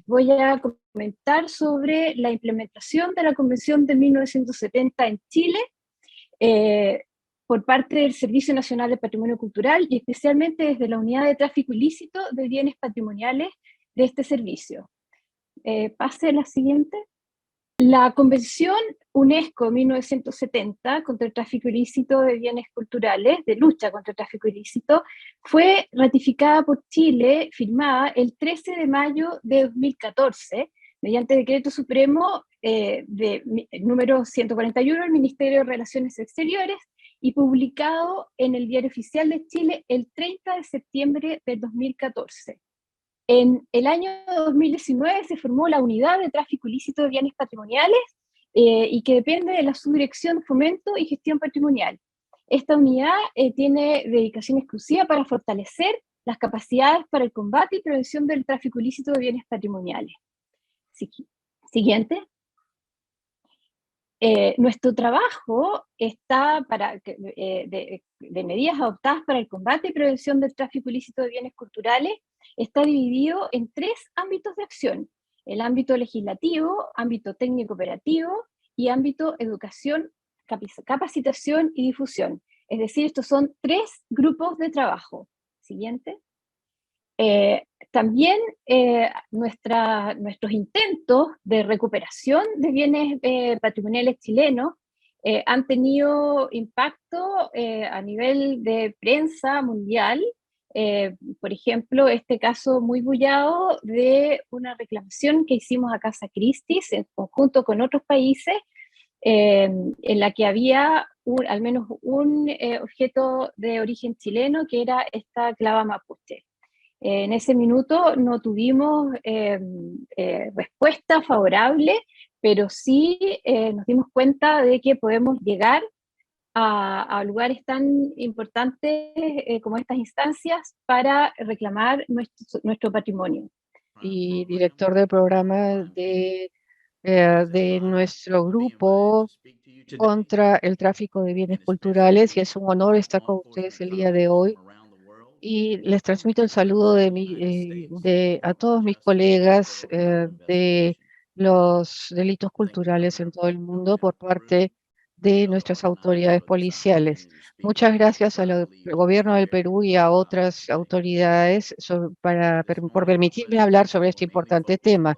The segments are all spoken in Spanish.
voy a comentar sobre la implementación de la Convención de 1970 en Chile por parte del Servicio Nacional de Patrimonio Cultural y especialmente desde la Unidad de Tráfico Ilícito de Bienes Patrimoniales de este servicio. Pase la siguiente. La Convención UNESCO 1970 contra el tráfico ilícito de bienes culturales, de lucha contra el tráfico ilícito, fue ratificada por Chile, firmada el 13 de mayo de 2014, mediante decreto supremo número 141 del Ministerio de Relaciones Exteriores y publicado en el Diario Oficial de Chile el 30 de septiembre del 2014. En el año 2019 se formó la Unidad de Tráfico Ilícito de Bienes Patrimoniales y que depende de la Subdirección de Fomento y Gestión Patrimonial. Esta unidad tiene dedicación exclusiva para fortalecer las capacidades para el combate y prevención del tráfico ilícito de bienes patrimoniales. Siguiente. Nuestro trabajo está de medidas adoptadas para el combate y prevención del tráfico ilícito de bienes culturales está dividido en 3 ámbitos de acción: el ámbito legislativo, ámbito técnico-operativo y ámbito educación, capacitación y difusión. Es decir, estos son 3 grupos de trabajo. Siguiente. También nuestros intentos de recuperación de bienes patrimoniales chilenos han tenido impacto a nivel de prensa mundial. Por ejemplo, este caso muy bullado de una reclamación que hicimos a Casa Christie's en conjunto con otros países, en la que había al menos un objeto de origen chileno, que era esta clava mapuche. En ese minuto no tuvimos respuesta favorable, pero sí nos dimos cuenta de que podemos llegar a lugares tan importantes como estas instancias para reclamar nuestro patrimonio. Y director del programa de nuestro grupo contra el tráfico de bienes culturales, y es un honor estar con ustedes el día de hoy. Y les transmito el saludo a todos mis colegas de los delitos culturales en todo el mundo por parte de nuestras autoridades policiales. Muchas gracias al gobierno del Perú y a otras autoridades por permitirme hablar sobre este importante tema.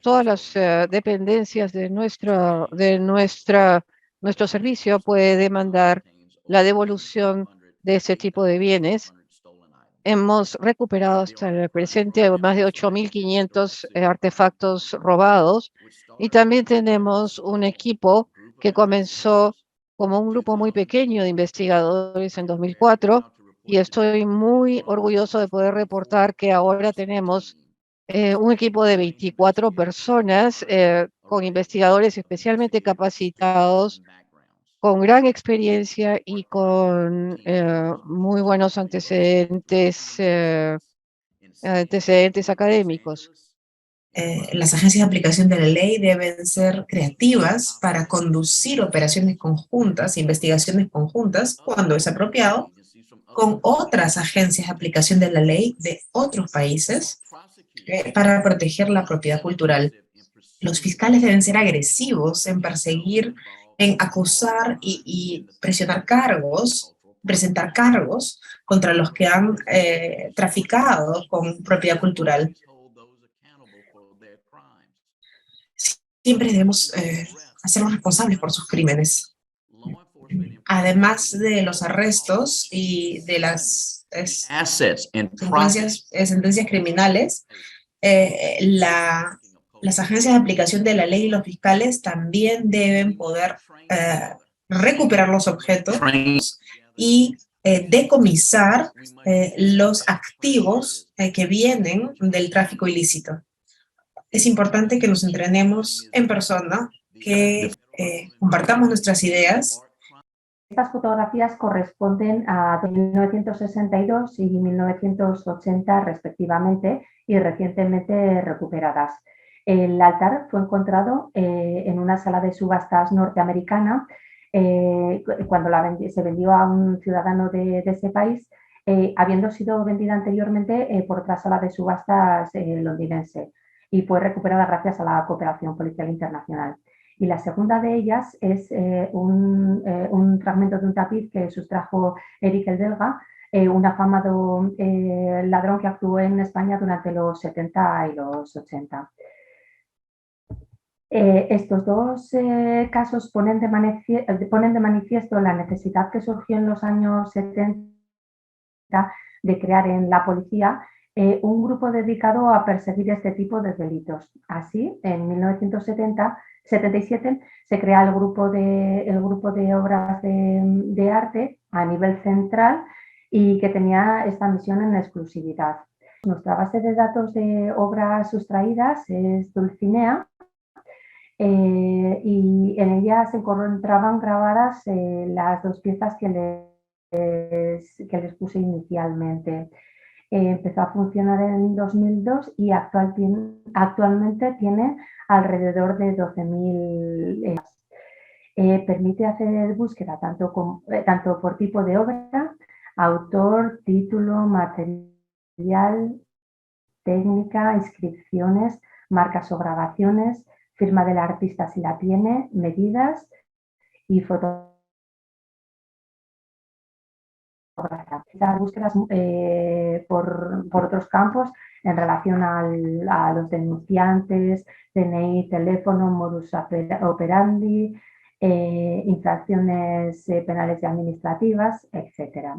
Todas las dependencias de nuestro servicio puede demandar la devolución de ese tipo de bienes. Hemos recuperado hasta el presente más de 8.500 artefactos robados, y también tenemos un equipo que comenzó como un grupo muy pequeño de investigadores en 2004, y estoy muy orgulloso de poder reportar que ahora tenemos un equipo de 24 personas con investigadores especialmente capacitados, con gran experiencia y con muy buenos antecedentes académicos. Las agencias de aplicación de la ley deben ser creativas para conducir operaciones conjuntas, investigaciones conjuntas, cuando es apropiado, con otras agencias de aplicación de la ley de otros países para proteger la propiedad cultural. Los fiscales deben ser agresivos en perseguir, en acusar y presentar cargos contra los que han traficado con propiedad cultural. Siempre debemos hacerlos responsables por sus crímenes. Además de los arrestos y de las sentencias criminales, las agencias de aplicación de la ley y los fiscales también deben poder recuperar los objetos y decomisar los activos que vienen del tráfico ilícito. Es importante que nos entrenemos en persona, que compartamos nuestras ideas. Estas fotografías corresponden a 1962 y 1980 respectivamente y recientemente recuperadas. El altar fue encontrado en una sala de subastas norteamericana cuando se vendió a un ciudadano de ese país, habiendo sido vendida anteriormente por otra sala de subastas londinense y fue recuperada gracias a la cooperación policial internacional. Y la segunda de ellas es un fragmento de un tapiz que sustrajo Eric el Belga, un afamado ladrón que actuó en España durante los 70 y los 80. Estos dos casos ponen de manifiesto la necesidad que surgió en los años 70 de crear en la policía un grupo dedicado a perseguir este tipo de delitos. Así, en 1977 se crea el grupo de obras de arte a nivel central y que tenía esta misión en exclusividad. Nuestra base de datos de obras sustraídas es Dulcinea, y en ella se encontraban grabadas las dos piezas que les puse inicialmente. Empezó a funcionar en 2002 y actualmente tiene alrededor de 12.000. Permite hacer búsqueda tanto por tipo de obra, autor, título, material, técnica, inscripciones, marcas o grabaciones, firma del artista si la tiene, medidas y fotografías. Las búsquedas por otros campos en relación a los denunciantes, DNI, teléfono, modus operandi, infracciones penales y administrativas, etc.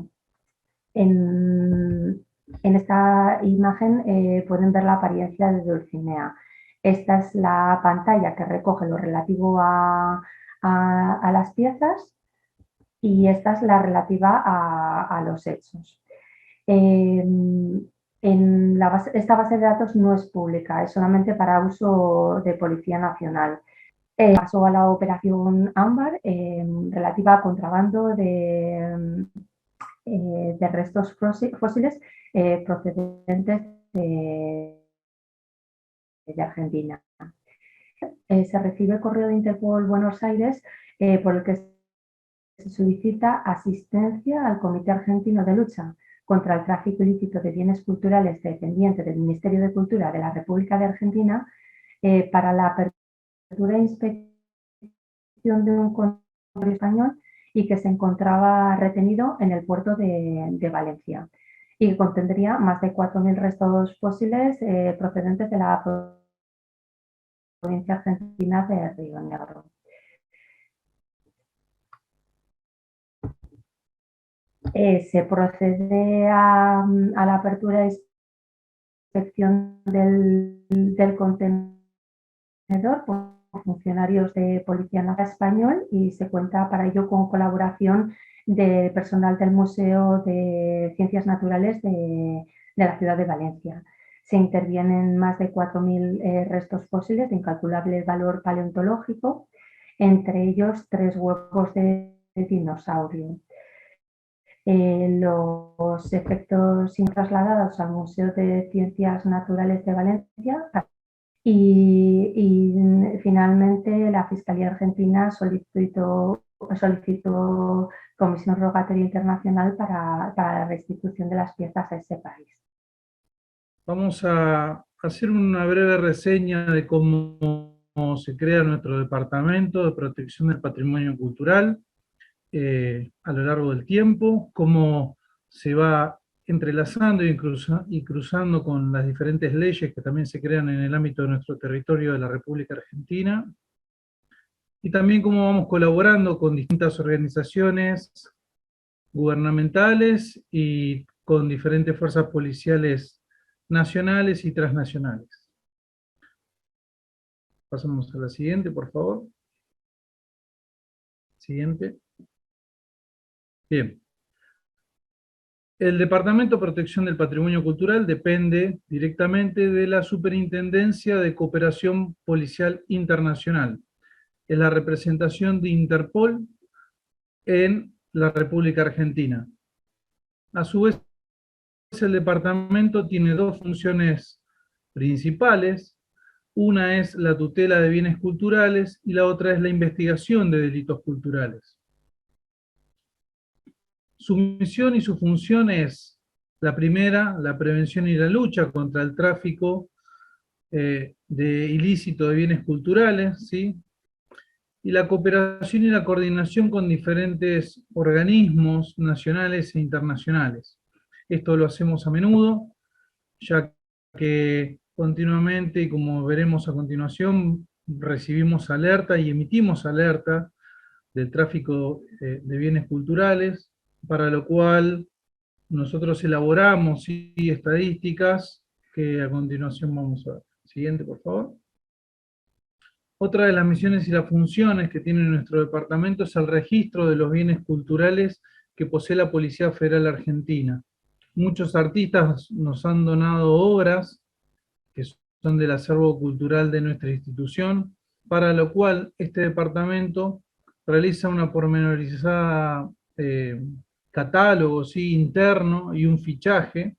En esta imagen pueden ver la apariencia de Dulcinea. Esta es la pantalla que recoge lo relativo a las piezas y esta es la relativa a los hechos. Esta base de datos no es pública, es solamente para uso de Policía Nacional. Pasó a la operación Ámbar relativa a contrabando de restos fósiles procedentes de Argentina. Se recibe el correo de Interpol Buenos Aires por el que se solicita asistencia al Comité Argentino de Lucha contra el Tráfico Ilícito de Bienes Culturales dependiente del Ministerio de Cultura de la República de Argentina para la apertura e inspección de un convoy español y que se encontraba retenido en el puerto de Valencia y que contendría más de 4.000 restos fósiles procedentes de la provincia argentina de Río Negro. Se procede a la apertura e inspección del contenedor por funcionarios de Policía Nacional Español y se cuenta para ello con colaboración de personal del Museo de Ciencias Naturales de la ciudad de Valencia. Se intervienen más de 4.000 restos fósiles de incalculable valor paleontológico, entre ellos 3 huevos de dinosaurio. Los efectos son trasladados al Museo de Ciencias Naturales de Valencia y finalmente la Fiscalía Argentina solicitó comisión rogatoria internacional para la restitución de las piezas a ese país. Vamos a hacer una breve reseña de cómo se crea nuestro Departamento de Protección del Patrimonio Cultural a lo largo del tiempo, cómo se va entrelazando y cruzando con las diferentes leyes que también se crean en el ámbito de nuestro territorio de la República Argentina, y también cómo vamos colaborando con distintas organizaciones gubernamentales y con diferentes fuerzas policiales nacionales y transnacionales. Pasamos a la siguiente, por favor. Siguiente. Bien. El Departamento de Protección del Patrimonio Cultural depende directamente de la Superintendencia de Cooperación Policial Internacional. Es la representación de Interpol en la República Argentina. A su vez, el departamento tiene 2 funciones principales. Una es la tutela de bienes culturales y la otra es la investigación de delitos culturales. Su misión y su función es, la primera, la prevención y la lucha contra el tráfico de ilícito de bienes culturales, ¿sí? Y la cooperación y la coordinación con diferentes organismos nacionales e internacionales. Esto lo hacemos a menudo, ya que continuamente, y como veremos a continuación, recibimos alerta y emitimos alerta del tráfico de bienes culturales, para lo cual nosotros elaboramos estadísticas que a continuación vamos a ver. Siguiente, por favor. Otra de las misiones y las funciones que tiene nuestro departamento es el registro de los bienes culturales que posee la Policía Federal Argentina. Muchos artistas nos han donado obras que son del acervo cultural de nuestra institución, para lo cual este departamento realiza una pormenorizada catálogo, ¿sí?, interno y un fichaje,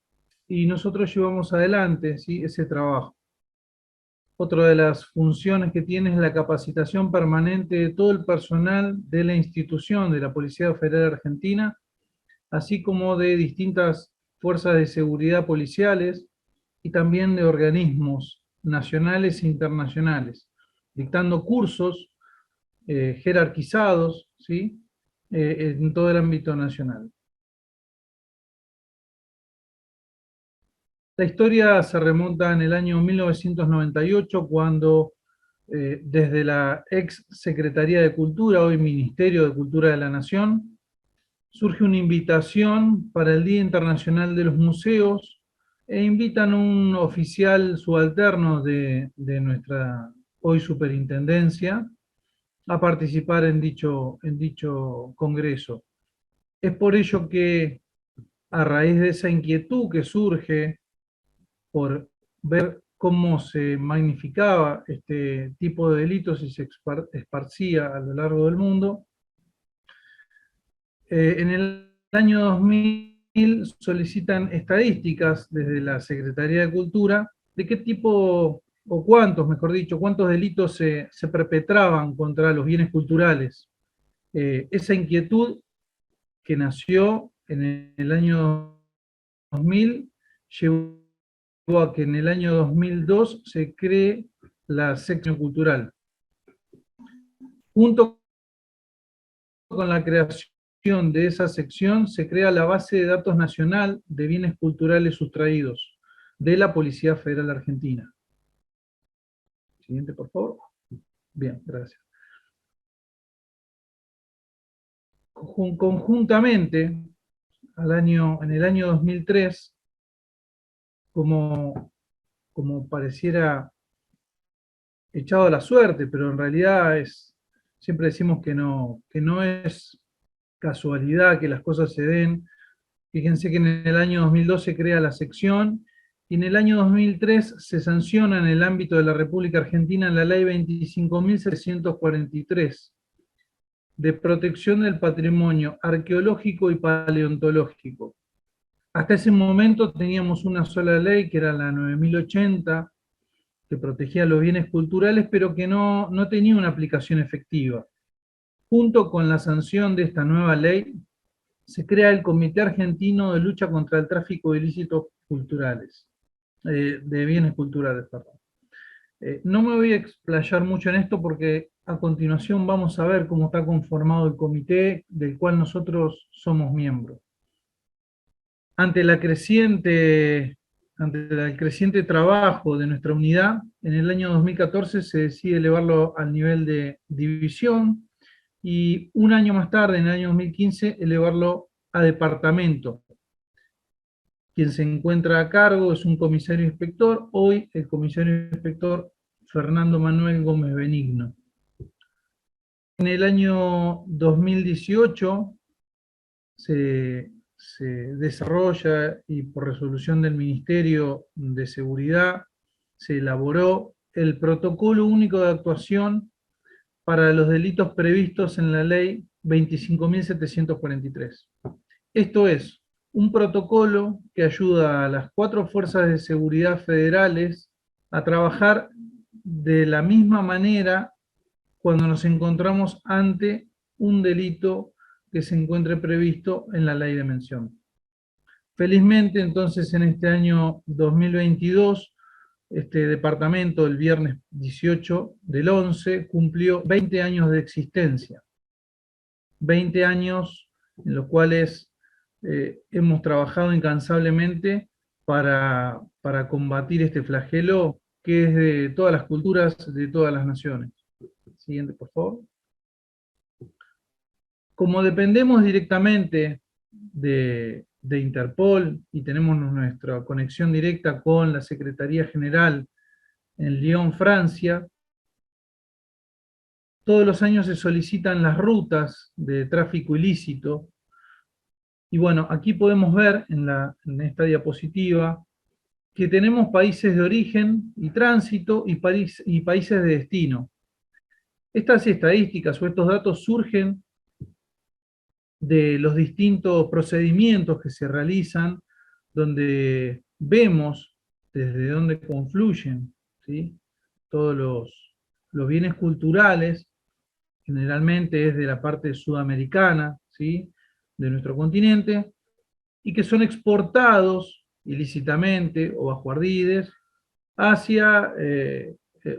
y nosotros llevamos adelante, ¿sí?, ese trabajo. Otra de las funciones que tiene es la capacitación permanente de todo el personal de la institución de la Policía Federal Argentina, así como de distintas fuerzas de seguridad policiales y también de organismos nacionales e internacionales, dictando cursos jerarquizados, ¿sí?, en todo el ámbito nacional. La historia se remonta en el año 1998, cuando desde la ex Secretaría de Cultura, hoy Ministerio de Cultura de la Nación, surge una invitación para el Día Internacional de los Museos, e invitan a un oficial subalterno de nuestra hoy superintendencia a participar en dicho congreso. Es por ello que, a raíz de esa inquietud que surge por ver cómo se magnificaba este tipo de delitos y se esparcía a lo largo del mundo, en el año 2000 solicitan estadísticas desde la Secretaría de Cultura de qué tipo, o cuántos, mejor dicho, cuántos delitos se perpetraban contra los bienes culturales. Esa inquietud que nació en el año 2000 llevó a que en el año 2002 se cree la sección cultural. Junto con la creación de esa sección se crea la base de datos nacional de bienes culturales sustraídos de la Policía Federal Argentina. Siguiente, por favor. Bien, gracias. Conjuntamente, en el año 2003, como pareciera echado a la suerte, pero en realidad siempre decimos que no es casualidad que las cosas se den. Fíjense que en el año 2002 se crea la sección, y en el año 2003 se sanciona en el ámbito de la República Argentina la Ley 25.743, de protección del patrimonio arqueológico y paleontológico. Hasta ese momento teníamos una sola ley, que era la 9080, que protegía los bienes culturales, pero que no tenía una aplicación efectiva. Junto con la sanción de esta nueva ley, se crea el Comité Argentino de Lucha contra el Tráfico de Ilícitos Culturales, de bienes culturales, perdón. No me voy a explayar mucho en esto porque a continuación vamos a ver cómo está conformado el comité del cual nosotros somos miembros. Ante el creciente trabajo de nuestra unidad, en el año 2014 se decide elevarlo al nivel de división, y un año más tarde, en el año 2015, elevarlo a departamento. Quien se encuentra a cargo es un comisario inspector, hoy el comisario inspector Fernando Manuel Gómez Benigno. En el año 2018 se desarrolla, y por resolución del Ministerio de Seguridad, se elaboró el Protocolo Único de Actuación para los delitos previstos en la Ley 25.743. Esto es un protocolo que ayuda a las 4 fuerzas de seguridad federales a trabajar de la misma manera cuando nos encontramos ante un delito que se encuentre previsto en la ley de mención. Felizmente, entonces, en este año 2022, este departamento, el viernes 18 del 11, cumplió 20 años de existencia. 20 años en los cuales hemos trabajado incansablemente para combatir este flagelo que es de todas las culturas, de todas las naciones. Siguiente, por favor. Como dependemos directamente de Interpol y tenemos nuestra conexión directa con la Secretaría General en Lyon, Francia, todos los años se solicitan las rutas de tráfico ilícito. Y bueno, aquí podemos ver en esta diapositiva que tenemos países de origen y tránsito y países de destino. Estas estadísticas o estos datos surgen de los distintos procedimientos que se realizan, donde vemos desde dónde confluyen, ¿sí?, todos los bienes culturales, generalmente es de la parte sudamericana, ¿sí?, de nuestro continente, y que son exportados ilícitamente o bajo ardides hacia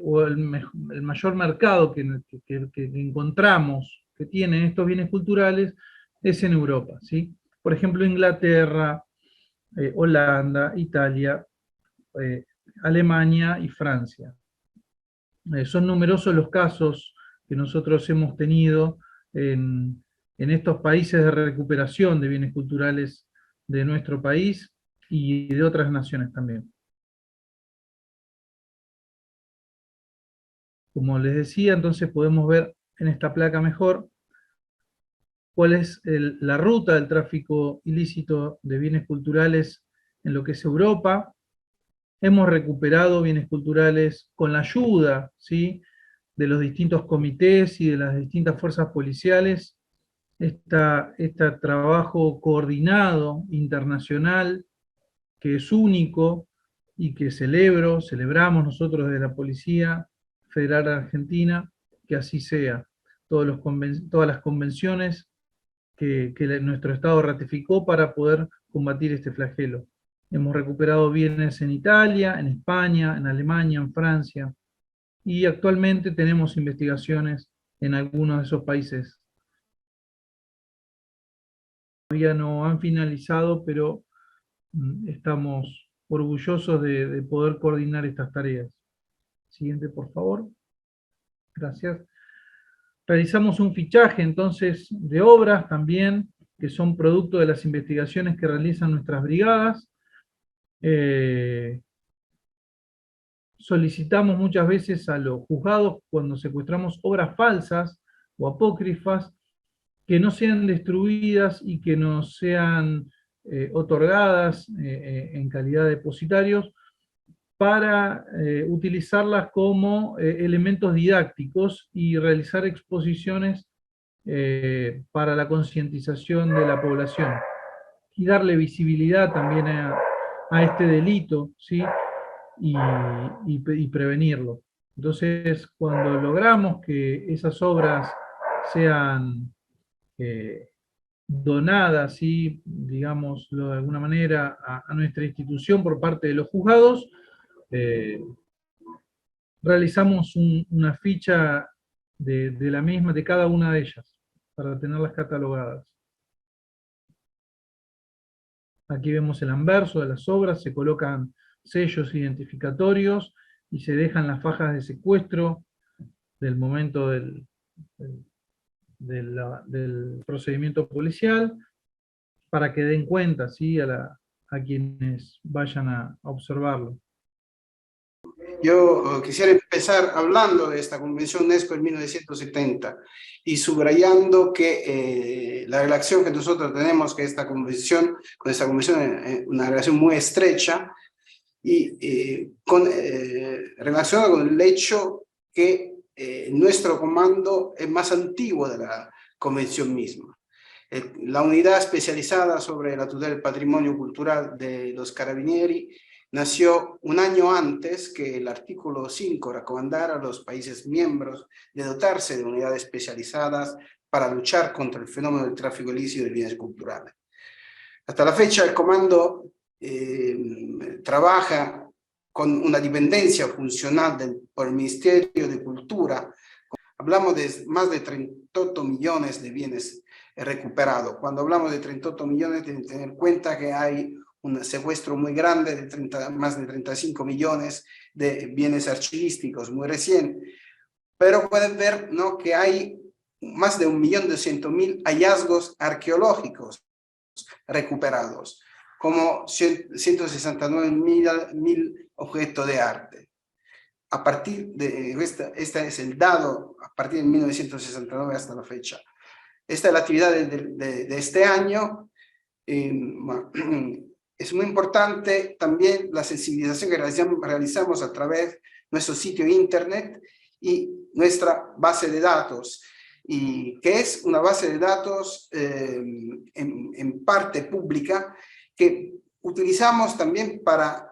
o el mayor mercado que encontramos que tienen estos bienes culturales es en Europa, ¿sí? Por ejemplo, Inglaterra, Holanda, Italia, Alemania y Francia. Son numerosos los casos que nosotros hemos tenido en estos países de recuperación de bienes culturales de nuestro país y de otras naciones también. Como les decía, entonces podemos ver en esta placa mejor cuál es la ruta del tráfico ilícito de bienes culturales en lo que es Europa. Hemos recuperado bienes culturales con la ayuda, ¿sí?, de los distintos comités y de las distintas fuerzas policiales. Este trabajo coordinado internacional, que es único y que celebramos nosotros de la Policía Federal Argentina, que así sea. Todas las convenciones que nuestro Estado ratificó para poder combatir este flagelo. Hemos recuperado bienes en Italia, en España, en Alemania, en Francia, y actualmente tenemos investigaciones en algunos de esos países. Todavía no han finalizado, pero estamos orgullosos de poder coordinar estas tareas. Siguiente, por favor. Gracias. Realizamos un fichaje, entonces, de obras también, que son producto de las investigaciones que realizan nuestras brigadas. Solicitamos muchas veces a los juzgados, cuando secuestramos obras falsas o apócrifas, que no sean destruidas y que no sean otorgadas en calidad de depositarios, para utilizarlas como elementos didácticos y realizar exposiciones para la concientización de la población y darle visibilidad también a este delito, ¿sí?, y prevenirlo. Entonces, cuando logramos que esas obras sean donadas, ¿sí?, digámoslo de alguna manera, a nuestra institución por parte de los juzgados, realizamos una ficha de la misma, de cada una de ellas, para tenerlas catalogadas. Aquí vemos el anverso de las obras, se colocan sellos identificatorios y se dejan las fajas de secuestro del momento del procedimiento policial, para que den cuenta, ¿sí?, a quienes vayan a observarlo. Yo quisiera empezar hablando de esta Convención UNESCO en 1970 y subrayando que la relación que nosotros tenemos con esta convención es una relación muy estrecha y relacionada con el hecho que nuestro comando es más antiguo de la convención misma. La unidad especializada sobre la tutela del patrimonio cultural de los Carabinieri nació un año antes que el artículo 5 recomendara a los países miembros de dotarse de unidades especializadas para luchar contra el fenómeno del tráfico ilícito de bienes culturales. Hasta la fecha, el Comando trabaja con una dependencia funcional por el Ministerio de Cultura. Hablamos de más de 38 millones de bienes recuperados. Cuando hablamos de 38 millones, tenemos que tener en cuenta que hay un secuestro muy grande de más de 35 millones de bienes archivísticos muy recién. Pero pueden ver, ¿no?, que hay más de 1.200.000 hallazgos arqueológicos recuperados, como 169.000 objetos de arte. A partir de este es el dado a partir de 1969 hasta la fecha. Esta es la actividad de este año. Es muy importante también la sensibilización que realizamos a través de nuestro sitio internet y nuestra base de datos, y que es una base de datos en parte pública que utilizamos también para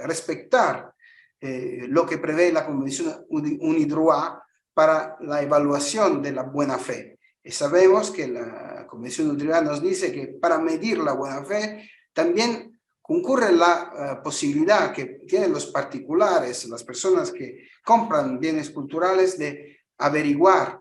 respetar lo que prevé la Convención UNIDROIT para la evaluación de la buena fe. Y sabemos que la Convención UNIDROIT nos dice que para medir la buena fe también concurre la posibilidad que tienen los particulares, las personas que compran bienes culturales, de averiguar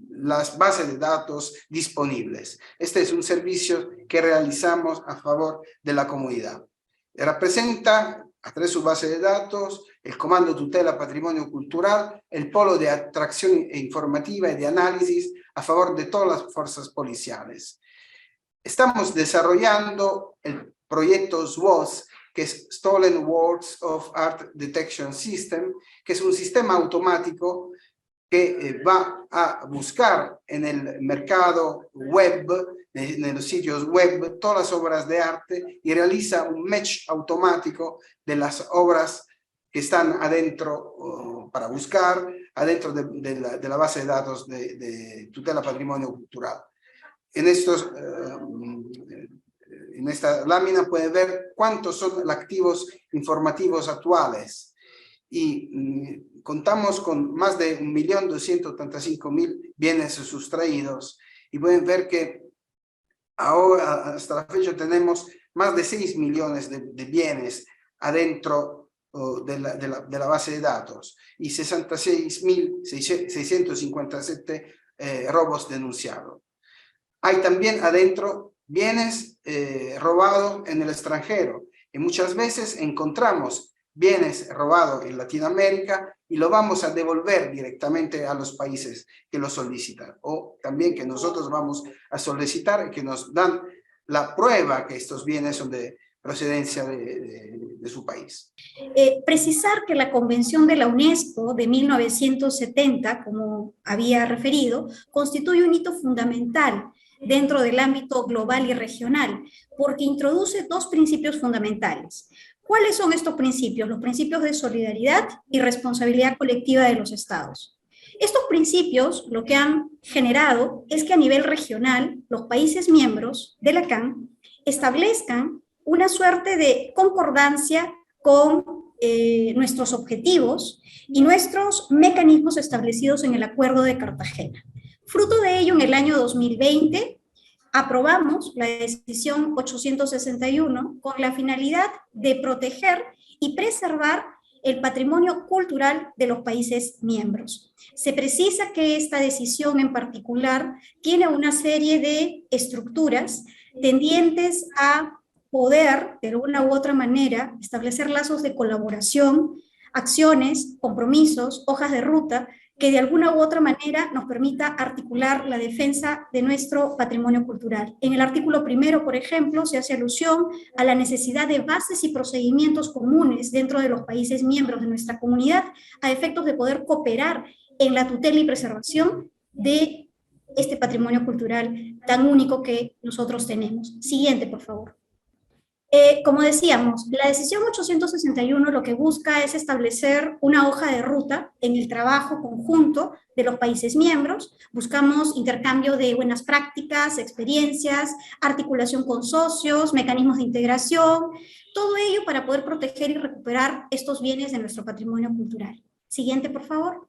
las bases de datos disponibles. Este es un servicio que realizamos a favor de la comunidad. Representa, a través de su base de datos, el Comando Tutela Patrimonio Cultural, el polo de atracción informativa y de análisis a favor de todas las fuerzas policiales. Estamos desarrollando el proyecto SWOS, que es Stolen Works of Art Detection System, que es un sistema automático que va a buscar en el mercado web, en los sitios web, todas las obras de arte y realiza un match automático de las obras que están adentro para buscar, adentro de la base de datos de tutela patrimonio cultural. En esta lámina pueden ver cuántos son los activos informativos actuales. Y contamos con más de 1.235.000 bienes sustraídos. Y pueden ver que ahora, hasta la fecha, tenemos más de 6 millones de bienes adentro de la base de datos y 66.657 robos denunciados. Hay también adentro bienes robados en el extranjero, y muchas veces encontramos bienes robados en Latinoamérica y lo vamos a devolver directamente a los países que lo solicitan, o también que nosotros vamos a solicitar y que nos dan la prueba que estos bienes son de procedencia de su país. Precisar que la Convención de la UNESCO de 1970, como había referido, constituye un hito fundamental dentro del ámbito global y regional, porque introduce dos principios fundamentales. ¿Cuáles son estos principios? Los principios de solidaridad y responsabilidad colectiva de los estados. Estos principios lo que han generado es que a nivel regional los países miembros de la CAN establezcan una suerte de concordancia con nuestros objetivos y nuestros mecanismos establecidos en el Acuerdo de Cartagena. Fruto de ello, en el año 2020, aprobamos la decisión 861 con la finalidad de proteger y preservar el patrimonio cultural de los países miembros. Se precisa que esta decisión en particular tiene una serie de estructuras tendientes a poder, de alguna u otra manera, establecer lazos de colaboración, acciones, compromisos, hojas de ruta, que de alguna u otra manera nos permita articular la defensa de nuestro patrimonio cultural. En el artículo primero, por ejemplo, se hace alusión a la necesidad de bases y procedimientos comunes dentro de los países miembros de nuestra comunidad a efectos de poder cooperar en la tutela y preservación de este patrimonio cultural tan único que nosotros tenemos. Siguiente, por favor. Como decíamos, la decisión 861 lo que busca es establecer una hoja de ruta en el trabajo conjunto de los países miembros. Buscamos intercambio de buenas prácticas, experiencias, articulación con socios, mecanismos de integración, todo ello para poder proteger y recuperar estos bienes de nuestro patrimonio cultural. Siguiente, por favor.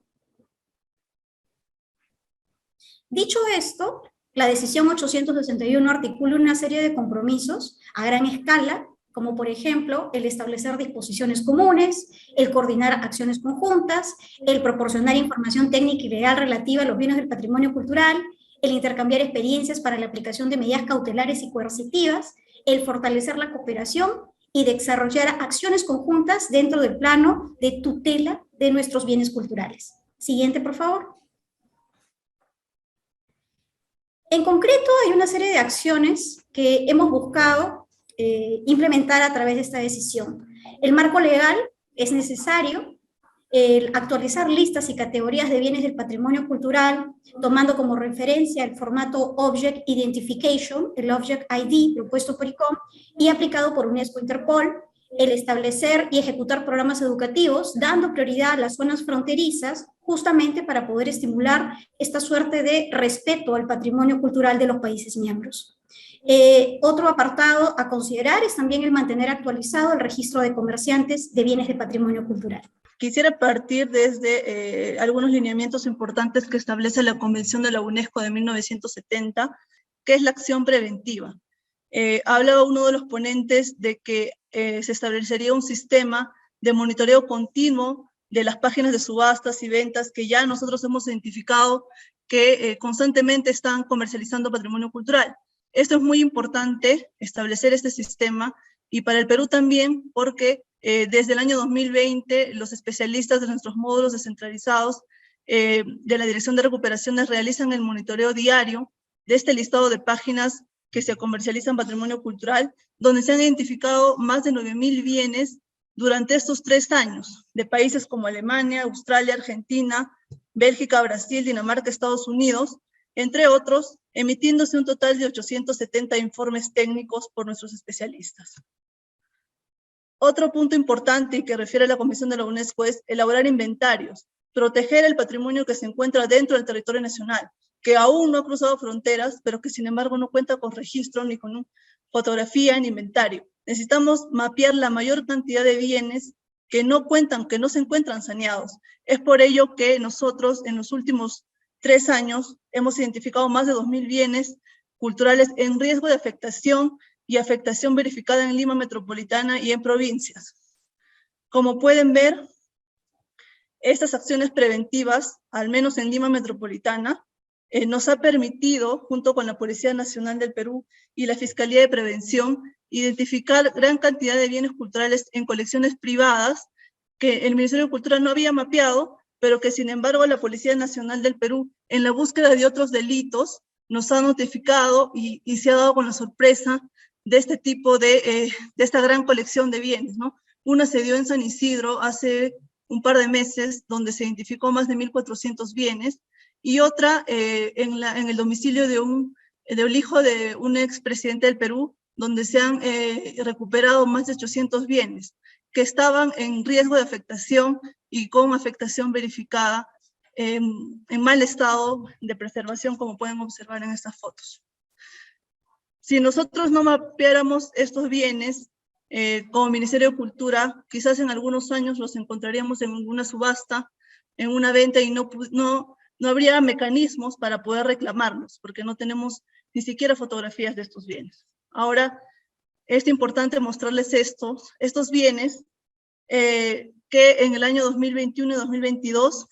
Dicho esto, la decisión 861 articula una serie de compromisos a gran escala, como por ejemplo el establecer disposiciones comunes, el coordinar acciones conjuntas, el proporcionar información técnica y legal relativa a los bienes del patrimonio cultural, el intercambiar experiencias para la aplicación de medidas cautelares y coercitivas, el fortalecer la cooperación y desarrollar acciones conjuntas dentro del plano de tutela de nuestros bienes culturales. Siguiente, por favor. En concreto, hay una serie de acciones que hemos buscado implementar a través de esta decisión. El marco legal es necesario, actualizar listas y categorías de bienes del patrimonio cultural, tomando como referencia el formato Object Identification, el Object ID propuesto por ICOM y aplicado por UNESCO Interpol, el establecer y ejecutar programas educativos, dando prioridad a las zonas fronterizas, justamente para poder estimular esta suerte de respeto al patrimonio cultural de los países miembros. Otro apartado a considerar es también el mantener actualizado el registro de comerciantes de bienes de patrimonio cultural. Quisiera partir desde algunos lineamientos importantes que establece la Convención de la UNESCO de 1970, que es la acción preventiva. Hablaba uno de los ponentes de que se establecería un sistema de monitoreo continuo de las páginas de subastas y ventas que ya nosotros hemos identificado que constantemente están comercializando patrimonio cultural. Esto es muy importante, establecer este sistema, y para el Perú también, porque desde el año 2020 los especialistas de nuestros módulos descentralizados de la Dirección de Recuperaciones realizan el monitoreo diario de este listado de páginas que se comercializan patrimonio cultural, donde se han identificado más de 9.000 bienes durante estos 3 años, de países como Alemania, Australia, Argentina, Bélgica, Brasil, Dinamarca, Estados Unidos, entre otros, emitiéndose un total de 870 informes técnicos por nuestros especialistas. Otro punto importante y que refiere a la Convención de la UNESCO es elaborar inventarios, proteger el patrimonio que se encuentra dentro del territorio nacional, que aún no ha cruzado fronteras, pero que sin embargo no cuenta con registro ni con fotografía ni inventario. Necesitamos mapear la mayor cantidad de bienes que no cuentan, que no se encuentran saneados. Es por ello que nosotros en los últimos 3 años hemos identificado más de 2.000 bienes culturales en riesgo de afectación y afectación verificada en Lima metropolitana y en provincias. Como pueden ver, estas acciones preventivas, al menos en Lima metropolitana, nos ha permitido, junto con la Policía Nacional del Perú y la Fiscalía de Prevención, identificar gran cantidad de bienes culturales en colecciones privadas que el Ministerio de Cultura no había mapeado, pero que sin embargo la Policía Nacional del Perú, en la búsqueda de otros delitos, nos ha notificado y se ha dado con la sorpresa de este tipo de esta gran colección de bienes, ¿no? Una se dio en San Isidro hace un par de meses, donde se identificó más de 1.400 bienes, y otra en el domicilio del hijo de un expresidente del Perú, donde se han recuperado más de 800 bienes que estaban en riesgo de afectación y con afectación verificada en mal estado de preservación, como pueden observar en estas fotos. Si nosotros no mapeáramos estos bienes, como Ministerio de Cultura, quizás en algunos años los encontraríamos en una subasta, en una venta, y no habría mecanismos para poder reclamarlos, porque no tenemos ni siquiera fotografías de estos bienes. Ahora, es importante mostrarles estos bienes que en el año 2021 y 2022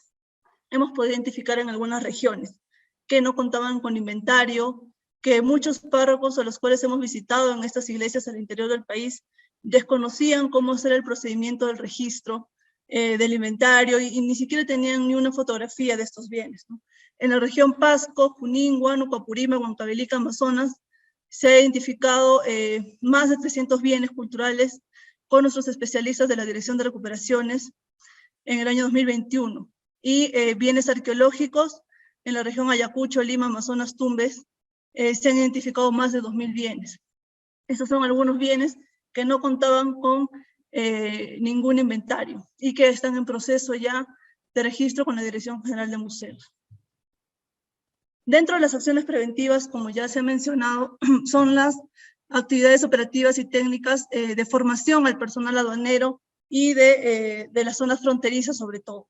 hemos podido identificar en algunas regiones, que no contaban con inventario, que muchos párrocos a los cuales hemos visitado en estas iglesias al interior del país desconocían cómo hacer el procedimiento del registro del inventario y ni siquiera tenían ni una fotografía de estos bienes, ¿no? En la región Pasco, Junín, Huánuco, Apurímac, Huancavelica, Amazonas, se ha identificado más de 300 bienes culturales con nuestros especialistas de la Dirección de Recuperaciones en el año 2021. Y bienes arqueológicos en la región Ayacucho, Lima, Amazonas, Tumbes, se han identificado más de 2.000 bienes. Estos son algunos bienes que no contaban con ningún inventario y que están en proceso ya de registro con la Dirección General de Museos. Dentro de las acciones preventivas, como ya se ha mencionado, son las actividades operativas y técnicas de formación al personal aduanero y de las zonas fronterizas sobre todo.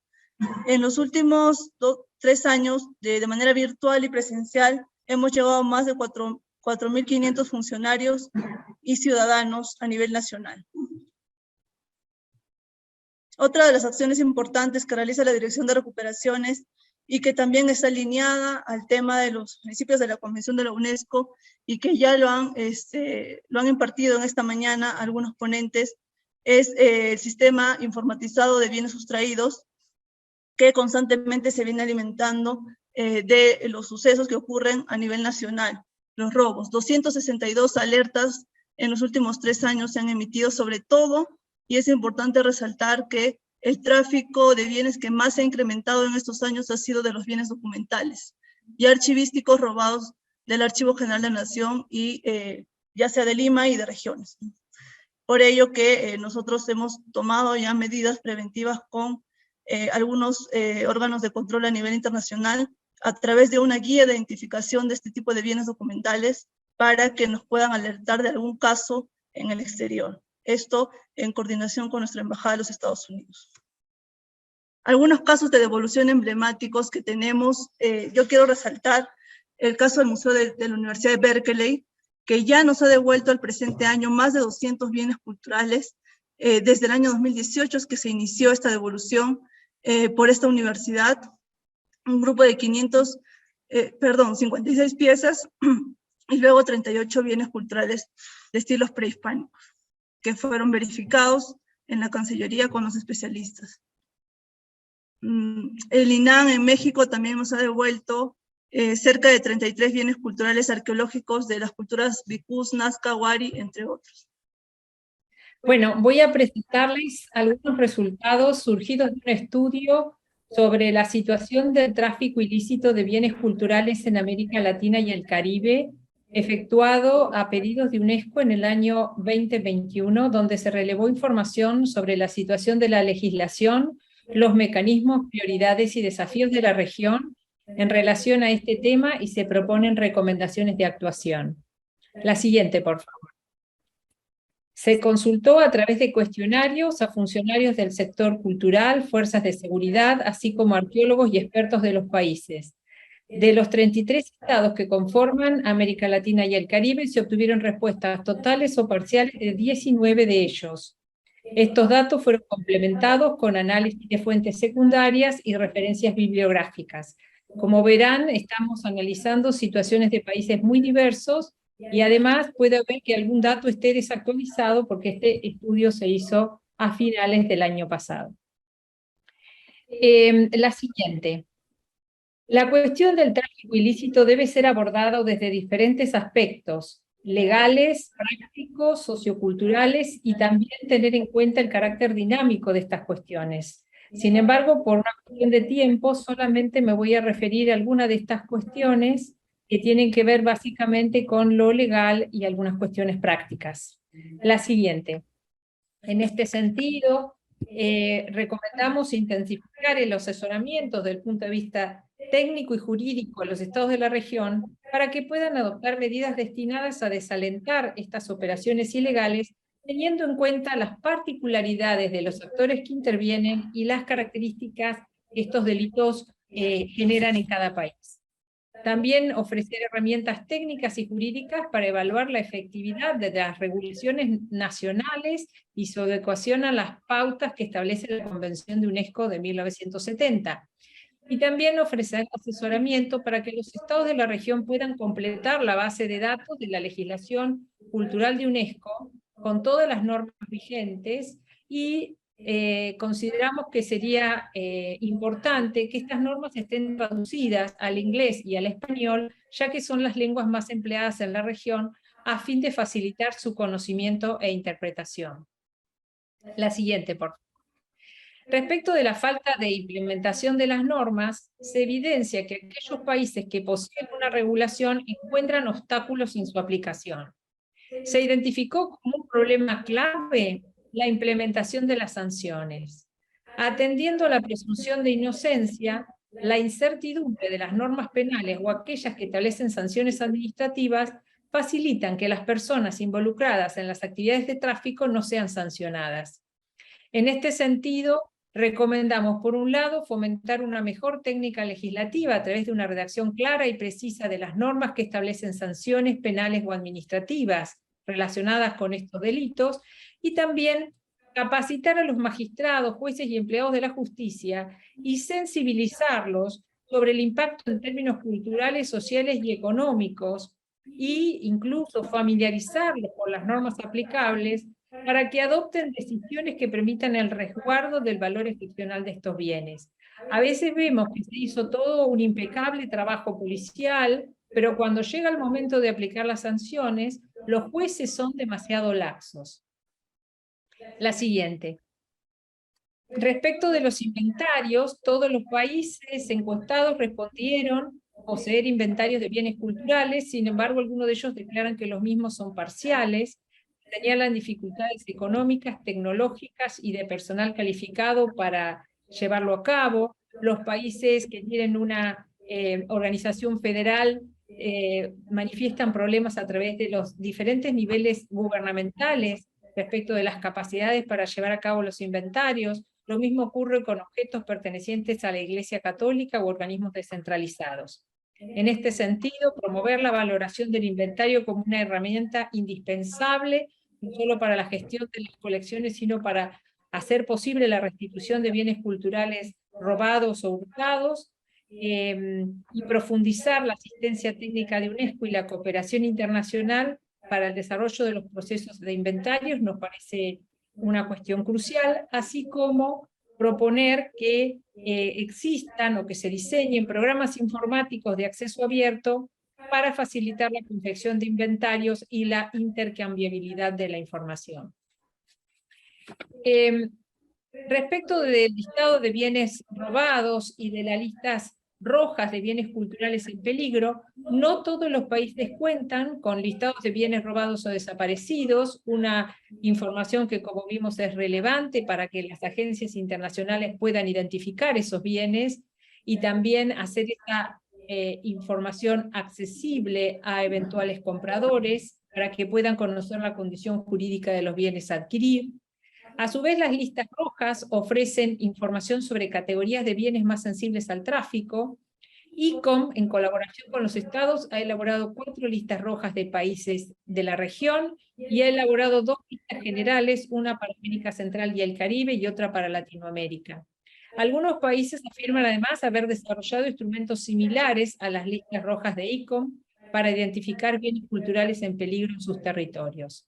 En los últimos 3 años, de manera virtual y presencial, hemos llegado a más de 4.500 funcionarios y ciudadanos a nivel nacional. Otra de las acciones importantes que realiza la Dirección de Recuperaciones y que también está alineada al tema de los principios de la Convención de la UNESCO y que ya lo han impartido en esta mañana algunos ponentes, es el sistema informatizado de bienes sustraídos, que constantemente se viene alimentando de los sucesos que ocurren a nivel nacional. Los robos, 262 alertas en los últimos 3 años se han emitido sobre todo, y es importante resaltar que el tráfico de bienes que más se ha incrementado en estos años ha sido de los bienes documentales y archivísticos robados del Archivo General de la Nación, y ya sea de Lima y de regiones. Por ello que nosotros hemos tomado ya medidas preventivas con algunos órganos de control a nivel internacional a través de una guía de identificación de este tipo de bienes documentales para que nos puedan alertar de algún caso en el exterior. Esto en coordinación con nuestra Embajada de los Estados Unidos. Algunos casos de devolución emblemáticos que tenemos, yo quiero resaltar el caso del Museo de la Universidad de Berkeley, que ya nos ha devuelto al presente año más de 200 bienes culturales. Desde el año 2018 es que se inició esta devolución por esta universidad, un grupo de 56 piezas y luego 38 bienes culturales de estilos prehispánicos, que fueron verificados en la Cancillería con los especialistas. El INAH en México también nos ha devuelto cerca de 33 bienes culturales arqueológicos de las culturas Vicus, Nazca, Wari, entre otros. Bueno, voy a presentarles algunos resultados surgidos de un estudio sobre la situación del tráfico ilícito de bienes culturales en América Latina y el Caribe, efectuado a pedidos de UNESCO en el año 2021, donde se relevó información sobre la situación de la legislación, los mecanismos, prioridades y desafíos de la región en relación a este tema, y se proponen recomendaciones de actuación. La siguiente, por favor. Se consultó a través de cuestionarios a funcionarios del sector cultural, fuerzas de seguridad, así como arqueólogos y expertos de los países. De los 33 estados que conforman América Latina y el Caribe, se obtuvieron respuestas totales o parciales de 19 de ellos. Estos datos fueron complementados con análisis de fuentes secundarias y referencias bibliográficas. Como verán, estamos analizando situaciones de países muy diversos, y además puede haber que algún dato esté desactualizado porque este estudio se hizo a finales del año pasado. La siguiente. La cuestión del tráfico ilícito debe ser abordada desde diferentes aspectos, legales, prácticos, socioculturales, y también tener en cuenta el carácter dinámico de estas cuestiones. Sin embargo, por una cuestión de tiempo, solamente me voy a referir a algunas de estas cuestiones que tienen que ver básicamente con lo legal y algunas cuestiones prácticas. La siguiente. En este sentido, recomendamos intensificar el asesoramiento desde el punto de vista técnico y jurídico a los estados de la región para que puedan adoptar medidas destinadas a desalentar estas operaciones ilegales, teniendo en cuenta las particularidades de los actores que intervienen y las características que estos delitos generan en cada país. También ofrecer herramientas técnicas y jurídicas para evaluar la efectividad de las regulaciones nacionales y su adecuación a las pautas que establece la Convención de UNESCO de 1970. Y también ofrecer asesoramiento para que los estados de la región puedan completar la base de datos de la legislación cultural de UNESCO con todas las normas vigentes, y consideramos que sería importante que estas normas estén traducidas al inglés y al español, ya que son las lenguas más empleadas en la región, a fin de facilitar su conocimiento e interpretación. La siguiente, por favor. Respecto de la falta de implementación de las normas, se evidencia que aquellos países que poseen una regulación encuentran obstáculos en su aplicación. Se identificó como un problema clave la implementación de las sanciones. Atendiendo a la presunción de inocencia, la incertidumbre de las normas penales o aquellas que establecen sanciones administrativas facilitan que las personas involucradas en las actividades de tráfico no sean sancionadas. En este sentido, Recomendamos, por un lado, fomentar una mejor técnica legislativa a través de una redacción clara y precisa de las normas que establecen sanciones penales o administrativas relacionadas con estos delitos, y también capacitar a los magistrados, jueces y empleados de la justicia y sensibilizarlos sobre el impacto en términos culturales, sociales y económicos, e incluso familiarizarlos con las normas aplicables para que adopten decisiones que permitan el resguardo del valor excepcional de estos bienes. A veces vemos que se hizo todo un impecable trabajo policial, pero cuando llega el momento de aplicar las sanciones, los jueces son demasiado laxos. La siguiente. Respecto de los inventarios, todos los países encuestados respondieron poseer inventarios de bienes culturales, sin embargo, algunos de ellos declaran que los mismos son parciales, señalan dificultades económicas, tecnológicas y de personal calificado para llevarlo a cabo. Los países que tienen una organización federal manifiestan problemas a través de los diferentes niveles gubernamentales respecto de las capacidades para llevar a cabo los inventarios. Lo mismo ocurre con objetos pertenecientes a la Iglesia Católica u organismos descentralizados. En este sentido, promover la valoración del inventario como una herramienta indispensable, no solo para la gestión de las colecciones, sino para hacer posible la restitución de bienes culturales robados o hurtados, y profundizar la asistencia técnica de UNESCO y la cooperación internacional para el desarrollo de los procesos de inventarios nos parece una cuestión crucial, así como proponer que existan o que se diseñen programas informáticos de acceso abierto para facilitar la confección de inventarios y la intercambiabilidad de la información. Respecto del listado de bienes robados y de las listas rojas de bienes culturales en peligro, no todos los países cuentan con listados de bienes robados o desaparecidos, una información que, como vimos, es relevante para que las agencias internacionales puedan identificar esos bienes y también hacer esta información accesible a eventuales compradores para que puedan conocer la condición jurídica de los bienes a adquirir. A su vez, las listas rojas ofrecen información sobre categorías de bienes más sensibles al tráfico. ICOM, en colaboración con los estados, ha elaborado 4 listas rojas de países de la región y ha elaborado 2 listas generales, una para América Central y el Caribe y otra para Latinoamérica. Algunos países afirman además haber desarrollado instrumentos similares a las listas rojas de ICOM para identificar bienes culturales en peligro en sus territorios.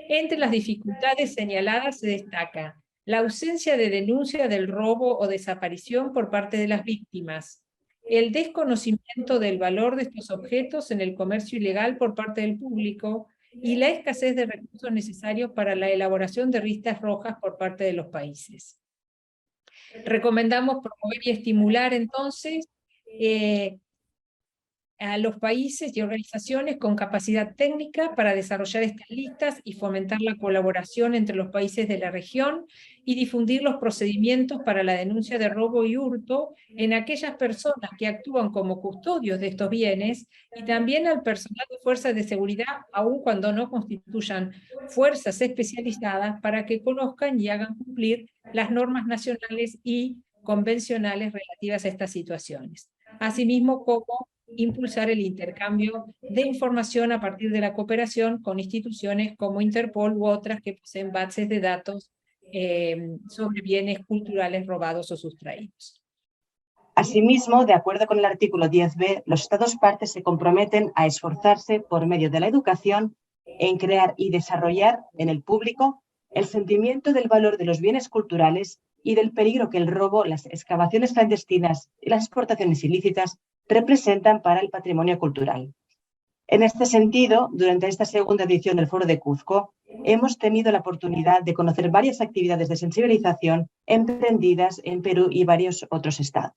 Entre las dificultades señaladas se destaca la ausencia de denuncia del robo o desaparición por parte de las víctimas, el desconocimiento del valor de estos objetos en el comercio ilegal por parte del público y la escasez de recursos necesarios para la elaboración de listas rojas por parte de los países. Recomendamos promover y estimular entonces a los países y organizaciones con capacidad técnica para desarrollar estas listas y fomentar la colaboración entre los países de la región y difundir los procedimientos para la denuncia de robo y hurto en aquellas personas que actúan como custodios de estos bienes y también al personal de fuerzas de seguridad, aun cuando no constituyan fuerzas especializadas, para que conozcan y hagan cumplir las normas nacionales y convencionales relativas a estas situaciones. Asimismo, como impulsar el intercambio de información a partir de la cooperación con instituciones como Interpol u otras que poseen bases de datos sobre bienes culturales robados o sustraídos. Asimismo, de acuerdo con el artículo 10b, los Estados partes se comprometen a esforzarse por medio de la educación en crear y desarrollar en el público el sentimiento del valor de los bienes culturales y del peligro que el robo, las excavaciones clandestinas y las exportaciones ilícitas representan para el patrimonio cultural. En este sentido, durante esta segunda edición del Foro de Cuzco, hemos tenido la oportunidad de conocer varias actividades de sensibilización emprendidas en Perú y varios otros estados.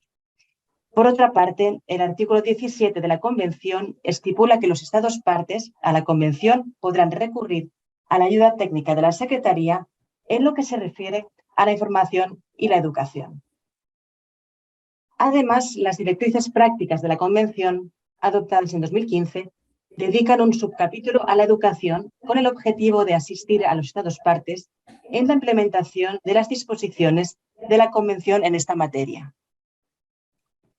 Por otra parte, el artículo 17 de la Convención estipula que los Estados partes a la Convención podrán recurrir a la ayuda técnica de la Secretaría en lo que se refiere a la información y la educación. Además, las directrices prácticas de la Convención, adoptadas en 2015, dedican un subcapítulo a la educación con el objetivo de asistir a los Estados partes en la implementación de las disposiciones de la Convención en esta materia.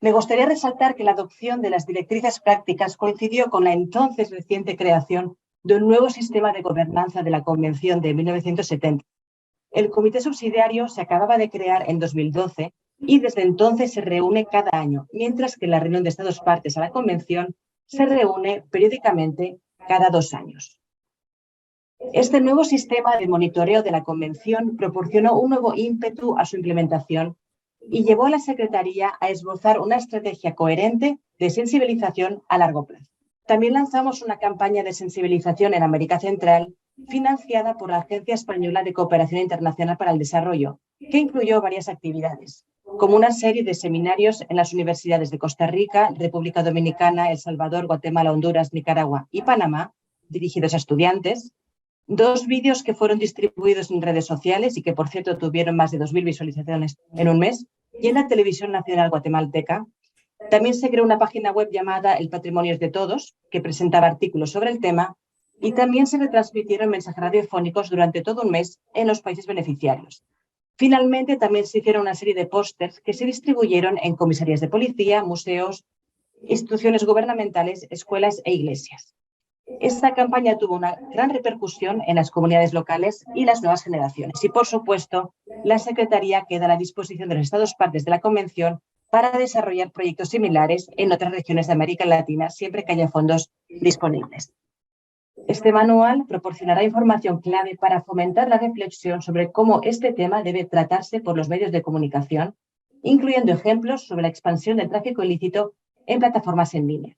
Me gustaría resaltar que la adopción de las directrices prácticas coincidió con la entonces reciente creación de un nuevo sistema de gobernanza de la Convención de 1970. El Comité Subsidiario se acababa de crear en 2012 y desde entonces se reúne cada año, mientras que la reunión de Estados partes a la Convención se reúne periódicamente cada 2 años. Este nuevo sistema de monitoreo de la Convención proporcionó un nuevo ímpetu a su implementación y llevó a la Secretaría a esbozar una estrategia coherente de sensibilización a largo plazo. También lanzamos una campaña de sensibilización en América Central financiada por la Agencia Española de Cooperación Internacional para el Desarrollo, que incluyó varias actividades, como una serie de seminarios en las universidades de Costa Rica, República Dominicana, El Salvador, Guatemala, Honduras, Nicaragua y Panamá, dirigidos a estudiantes, 2 vídeos que fueron distribuidos en redes sociales y que, por cierto, tuvieron más de 2.000 visualizaciones en un mes, y en la Televisión Nacional Guatemalteca. También se creó una página web llamada El Patrimonio es de Todos, que presentaba artículos sobre el tema, y también se retransmitieron mensajes radiofónicos durante todo un mes en los países beneficiarios. Finalmente, también se hicieron una serie de pósters que se distribuyeron en comisarías de policía, museos, instituciones gubernamentales, escuelas e iglesias. Esta campaña tuvo una gran repercusión en las comunidades locales y las nuevas generaciones. Y, por supuesto, la Secretaría queda a la disposición de los Estados partes de la Convención para desarrollar proyectos similares en otras regiones de América Latina, siempre que haya fondos disponibles. Este manual proporcionará información clave para fomentar la reflexión sobre cómo este tema debe tratarse por los medios de comunicación, incluyendo ejemplos sobre la expansión del tráfico ilícito en plataformas en línea.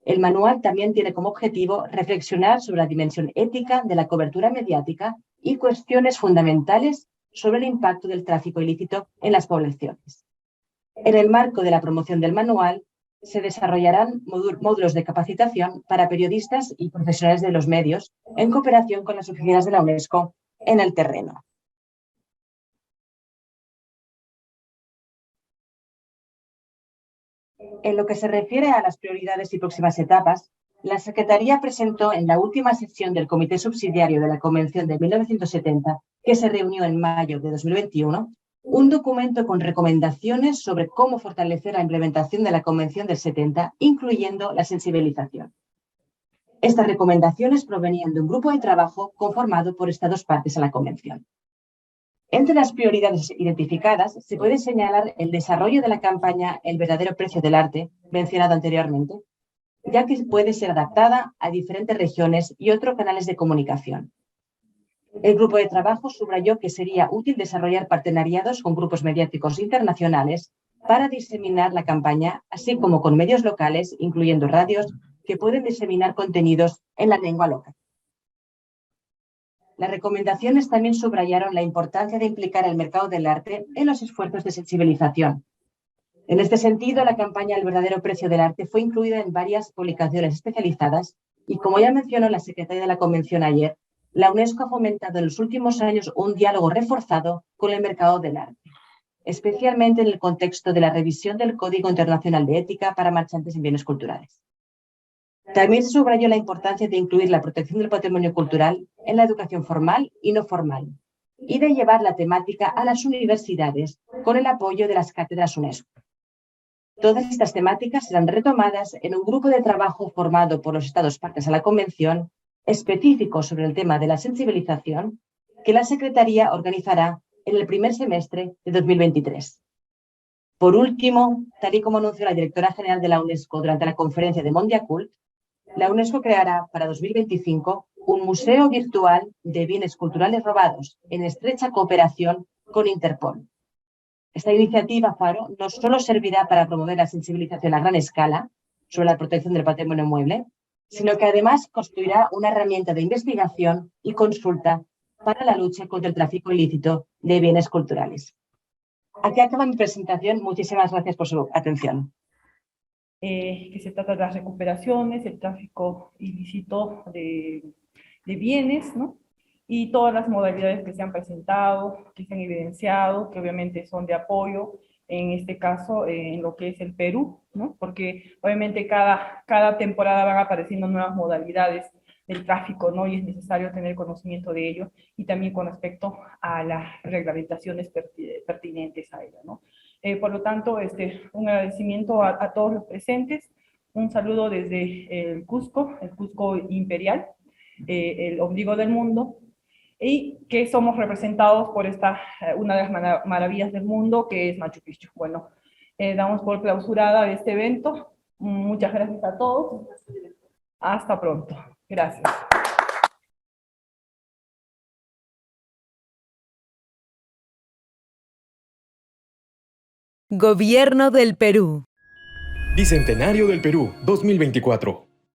El manual también tiene como objetivo reflexionar sobre la dimensión ética de la cobertura mediática y cuestiones fundamentales sobre el impacto del tráfico ilícito en las poblaciones. En el marco de la promoción del manual, se desarrollarán módulos de capacitación para periodistas y profesionales de los medios en cooperación con las oficinas de la UNESCO en el terreno. En lo que se refiere a las prioridades y próximas etapas, la Secretaría presentó en la última sesión del Comité Subsidiario de la Convención de 1970, que se reunió en mayo de 2021, un documento con recomendaciones sobre cómo fortalecer la implementación de la Convención del 70, incluyendo la sensibilización. Estas recomendaciones provenían de un grupo de trabajo conformado por Estados partes a la Convención. Entre las prioridades identificadas se puede señalar el desarrollo de la campaña El verdadero precio del arte, mencionado anteriormente, ya que puede ser adaptada a diferentes regiones y otros canales de comunicación. El grupo de trabajo subrayó que sería útil desarrollar partenariados con grupos mediáticos internacionales para diseminar la campaña, así como con medios locales, incluyendo radios, que pueden diseminar contenidos en la lengua local. Las recomendaciones también subrayaron la importancia de implicar el mercado del arte en los esfuerzos de sensibilización. En este sentido, la campaña El verdadero precio del arte fue incluida en varias publicaciones especializadas y, como ya mencionó la secretaria de la Convención ayer, la UNESCO ha fomentado en los últimos años un diálogo reforzado con el mercado del arte, especialmente en el contexto de la revisión del Código Internacional de Ética para marchantes en bienes culturales. También se subrayó la importancia de incluir la protección del patrimonio cultural en la educación formal y no formal, y de llevar la temática a las universidades con el apoyo de las cátedras UNESCO. Todas estas temáticas serán retomadas en un grupo de trabajo formado por los Estados partes a la Convención, específico sobre el tema de la sensibilización, que la Secretaría organizará en el primer semestre de 2023. Por último, tal y como anunció la directora general de la UNESCO durante la conferencia de Mondiacult, la UNESCO creará para 2025 un museo virtual de bienes culturales robados en estrecha cooperación con Interpol. Esta iniciativa FARO no solo servirá para promover la sensibilización a gran escala sobre la protección del patrimonio mueble, sino que además construirá una herramienta de investigación y consulta para la lucha contra el tráfico ilícito de bienes culturales. Aquí acaba mi presentación. Muchísimas gracias por su atención. Que se trata de las recuperaciones, el tráfico ilícito de bienes, ¿no? Y todas las modalidades que se han presentado, que se han evidenciado, que obviamente son de apoyo, en este caso, en lo que es el Perú, ¿no? Porque obviamente cada temporada van apareciendo nuevas modalidades del tráfico, ¿no? Y es necesario tener conocimiento de ello, y también con respecto a las reglamentaciones pertinentes a ello, ¿no? Por lo tanto, un agradecimiento a todos los presentes, un saludo desde el Cusco imperial, el ombligo del mundo, y que somos representados por una de las maravillas del mundo, que es Machu Picchu. Bueno, damos por clausurada este evento. Muchas gracias a todos. Hasta pronto. Gracias. Gobierno del Perú. Bicentenario del Perú 2024.